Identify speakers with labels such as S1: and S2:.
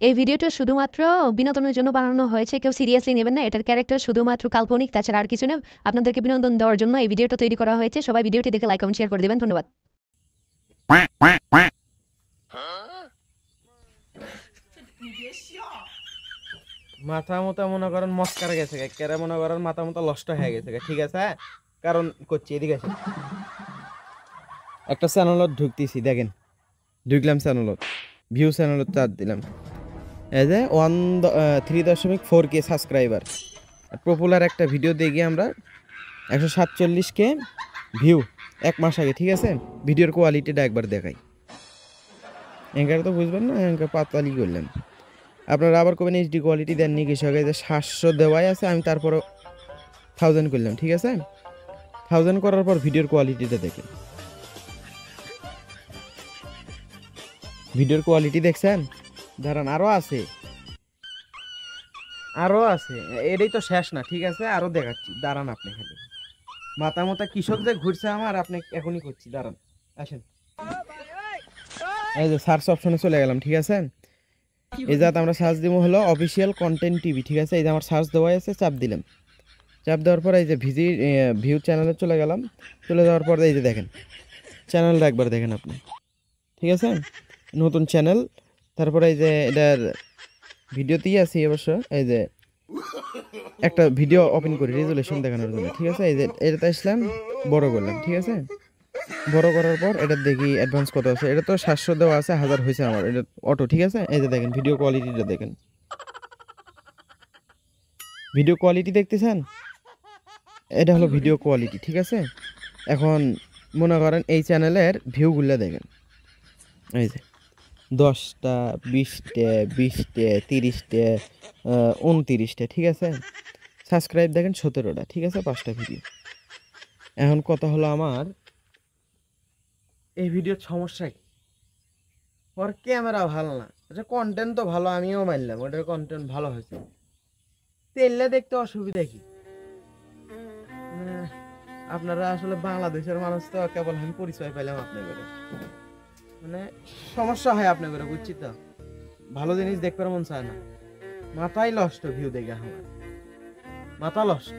S1: এই ভিডিওটা শুধুমাত্র বিনোদনের জন্য বানানো হয়েছে, কেউ সিরিয়াসলি নেবেন না। এটার ক্যারেক্টার শুধুমাত্র কাল্পনিক, তাছাড়া আর কিছু না। আপনাদেরকে বিনোদন দেওয়ার জন্য এই ভিডিওটা তৈরি করা হয়েছে। সবাই ভিডিওটি দেখে লাইক কমেন্ট শেয়ার করে দেবেন। ধন্যবাদ।
S2: মাথা মতো মনে করেন মস্কার গেছে, কেরা মনে করেন মাথা মতো নষ্ট হয়ে গেছে, ঠিক আছে? কারণ করছি এদিকে আছে একটা চ্যানেলত ঢুকতেছি, দেখেন ঢুকলাম চ্যানেলত, ভিউ চ্যানেলত চার দিলাম, এই যে 3.4K সাবস্ক্রাইবার, পপুলার একটা ভিডিও দেখি আমরা 147K ভিউ এক মাস আগে, ঠিক আছে? ভিডিওর কোয়ালিটিটা একবার দেখাই, এঙ্কার তো বুঝবেন না, এঙ্কার পাতালি করলাম। আপনারা আবার কবেন এইচডি কোয়ালিটি দেননি কিছু আগে, যে 700 দেওয়াই আছে, আমি তারপরও 1000 করলাম, ঠিক আছে? 1000 করার পর ভিডিওর কোয়ালিটিটা দেখেন, ভিডিওর কোয়ালিটি দেখছেন? দাঁড়ান, আরও আছে, আরও আছে, এটাই তো শেষ না, ঠিক আছে? আরও দেখাচ্ছি, দাঁড়ান। আপনি খালি মাথা মাথা কৃষক যে ঘুরছে আমার, আপনি এখনই করছি, দাঁড়ান আসেন। এই যে সার্চ অপশনে চলে গেলাম, ঠিক আছে? এই যাতে আমরা সার্চ দিব হলো অফিসিয়াল কন্টেন্ট টিভি, ঠিক আছে? এই যে আমার সার্চ দেওয়া আছে, চাপ দিলাম, চাপ দেওয়ার পর এই যে ভিউ চ্যানেলে চলে গেলাম, চলে যাওয়ার পর এই যে দেখেন চ্যানেলটা একবার দেখেন আপনি, ঠিক আছে? নতুন চ্যানেল, তারপরে এই যে এটার ভিডিওতেই আছে অবশ্য, এই যে একটা ভিডিও ওপেন করি রেজুলেশন দেখানোর জন্য, ঠিক আছে? এই যে এটাতে আসলাম, বড় করলাম, ঠিক আছে? বড় করার পর এটা দেখি অ্যাডভান্স কত আছে, এটা তো 700 দেওয়া আছে, 1000 হয়েছে আমার, এটা অটো, ঠিক আছে? এই যে দেখেন ভিডিও কোয়ালিটিটা দেখেন, ভিডিও কোয়ালিটি দেখতেছেন? এটা হলো ভিডিও কোয়ালিটি, ঠিক আছে? এখন মনে করেন এই চ্যানেলের ভিউগুলো দেখেন, এই যে 10টা 20টা 20টা 30টা 29টা, ঠিক আছে? সাবস্ক্রাইব দেখেন 17টা, ঠিক আছে? 5টা ভিডিও। এখন কথা হলো আমার এই ভিডিওর সমস্যা কি? ওর ক্যামেরা ভালো না, আচ্ছা কন্টেন্ট তো ভালো, আমিও মানলাম ওটার কন্টেন্ট ভালো হয়েছে, তেললে দেখতে অসুবিধা কি? আপনারা আসলে বাংলাদেশের মানুষ তো, কেবল আমি পরিচয় পেলাম আপনাদের, মানে সমস্যা হয় আপনাদের, বুঝছি তো? ভালো জিনিস দেখবার মন চায় না, মাথায় লষ্ট ভিউ দেখে, আমার মাথা লষ্ট।